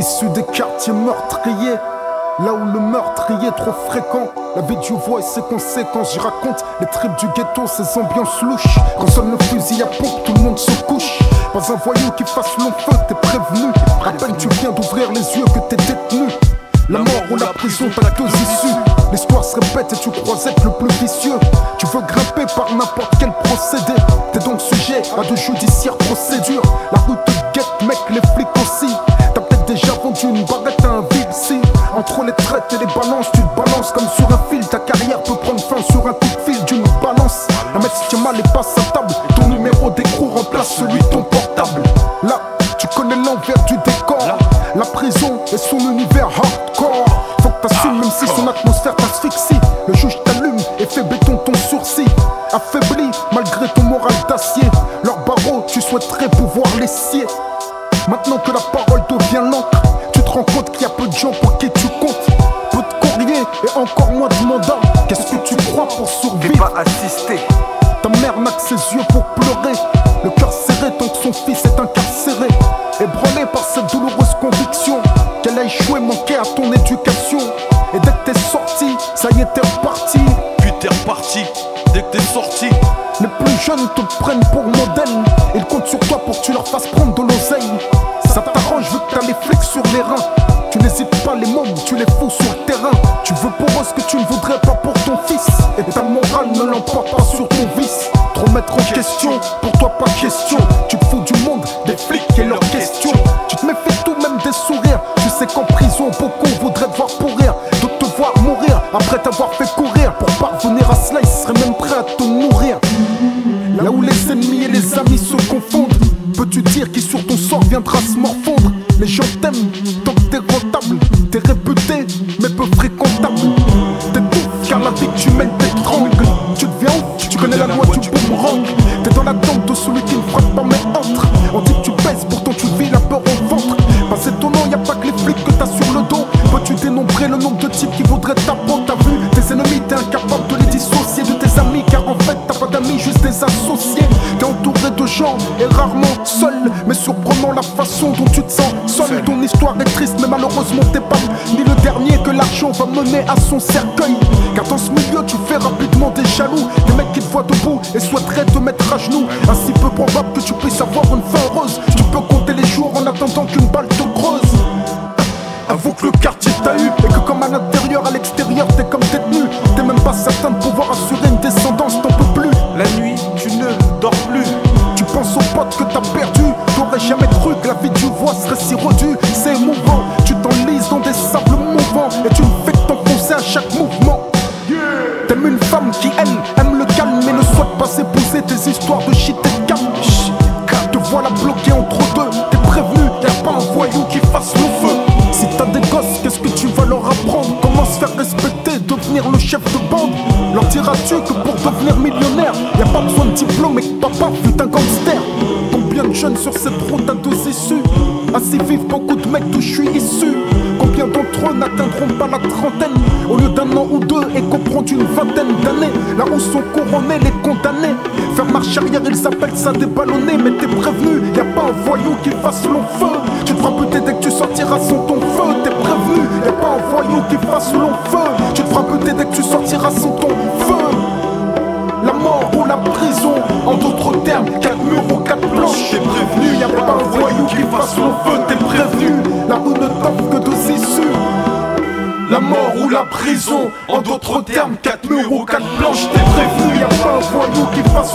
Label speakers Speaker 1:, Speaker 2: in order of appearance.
Speaker 1: Issu des quartiers meurtriers, là où le meurtrier est trop fréquent. La vie du voix et ses conséquences. J'y raconte les tripes du ghetto, ces ambiances louches. Quand sonne le fusil à pompe, tout le monde se couche. Pas un voyou qui fasse long feu, t'es prévenu. À peine tu viens d'ouvrir les yeux que t'es détenu. La mort ou la prison, t'as deux issues. L'histoire se répète et tu crois être le plus vicieux. Tu veux grimper par n'importe quel procédé. T'es donc sujet à de judiciaires procédures. La rue te guette, mec, les flics aussi. T'as peut-être déjà vendu une baguette à un vide. Si entre les traites et les balances, tu te balances comme sur un fil. Ta carrière peut prendre fin sur un coup de fil d'une balance. La messe tient mal et passe à table. Ton numéro d'écrou remplace celui de ton portable. Là, tu connais l'envers du décor. La prison et son univers hardcore. Faut que t'assumes même si son atmosphère t'asphyxie. Le juge t'allume et fait béton ton sourcil. Affaibli malgré ton moral d'acier. Leurs barreaux, tu souhaiterais pouvoir les scier. Maintenant que la parole devient l'encre, tu te rends compte qu'il y a peu de gens pour qui tu comptes. Peu de courriers et encore moins de mandats. Qu'est-ce que tu crois pour survivre?
Speaker 2: T'es pas assisté.
Speaker 1: Ta mère n'a que ses yeux pour pleurer. Le cœur serré tant que son fils est incarcéré. Ébranlé par cette douloureuse conviction qu'elle a échoué, manqué à ton éducation. Et dès que t'es sorti, ça y est t'es reparti.
Speaker 3: Puis t'es reparti, dès que t'es sorti.
Speaker 1: Les plus jeunes te prennent pour modèle. Ils comptent sur toi pour que tu leur fasses prendre de l'oseille. Ça t'arrange vu que t'as les flics sur les reins. Tu n'hésites pas, les mômes, tu les fous sur le terrain. Tu veux pour eux ce que tu ne voudrais pas pour ton fils. Et ta morale ne l'emporte pas sur ton vice. Trop mettre en question, pour toi pas question. Tu te fous du monde, des flics et leurs questions. Tu te méfies tout, même des sourires. Tu sais qu'en prison, beaucoup voudraient te voir pourrir. D'autres te voir mourir, après t'avoir fait courir. Pour parvenir à cela, ils seraient même prêts à te nourrir. Là où les ennemis et les amis se confondent, peux-tu dire qui sur ton sort viendra se morfondre? Les gens t'aiment tant que t'es rentable. T'es réputé mais peu fréquentable. T'étouffes car la vie que tu mènes t'étrangle. Tu deviens ouf, tu connais la loi du boomerang. T'es dans l'attente de celui qui ne frappe pas mais entre. On dit que tu pèses, pourtant tu vis la peur au ventre. Pas étonnant, y'a pas que les flics que t'as sur le dos. Peux-tu dénombrer le nombre de types qui voudraient ta peau? T'as vu tes ennemis, t'es incapable de les dissocier de tes amis. Car en fait t'as pas d'amis, juste des associés. T'es entouré de gens et rarement seul. Mais surprenant la façon dont tu te sens seul. Ton histoire est triste mais malheureusement t'es pas ni le dernier que l'argent va mener à son cercueil. Car dans ce milieu tu fais rapidement des jaloux. Des mecs qui te voient debout et souhaiteraient te mettre à genoux. Ainsi peu probable que tu puisses avoir une fin heureuse. Tu peux compter les jours en attendant qu'une balle te creuse. Avoue que le quartier t'a eu et que comme à l'intérieur, à l'extérieur t'es comme détenu. T'es même pas certain de pouvoir assurer une descendance, t'en peux plus.
Speaker 2: La nuit, tu ne dors plus.
Speaker 1: Tu penses aux potes que t'as perdu. T'aurais jamais cru que la vie du voix serait si redue. C'est émouvant, tu t'enlises dans des sables mouvants. Et tu ne fais que t'enfoncer à chaque mouvement. T'aimes une femme qui elle aime le calme mais ne souhaite pas épouser tes histoires de shit et de calme. Te voilà bloqué entre deux, t'es prévenu, y'a pas un voyou qui fasse le feu. Si t'as des gosses, qu'est-ce que tu vas leur apprendre? Comment se faire respecter, devenir le chef de bande? Leur diras-tu que pour devenir millionnaire, y'a pas besoin de diplôme et que papa fut un gangster? Combien de jeunes sur cette route à deux issues? Ainsi vivent beaucoup de mecs d'où je suis issu. Combien d'entre eux n'atteindront pas la trentaine? Au lieu d'un an ou deux et comprendre une vingtaine d'années. Là où sont couronnés les condamnés. Faire marche arrière, ils appellent ça déballonner. Mais t'es prévenu, y'a pas un voyou qui fasse long feu. Tu te feras buter dès que tu sortiras sans ton feu. T'es prévenu, y'a pas un voyou qui fasse long feu. Tu te feras buter dès que tu sortiras sans ton feu. La mort ou la prison, en d'autres termes, 4 murs ou 4 planches. T'es prévenu, y'a pas un voyou qui fasse long feu. T'es prévenu, la rue ne t'offre que deux issues. La mort ou la prison, en d'autres termes, 4 murs ou 4 planches. T'es prévenu, y'a pas un voyou qui fasse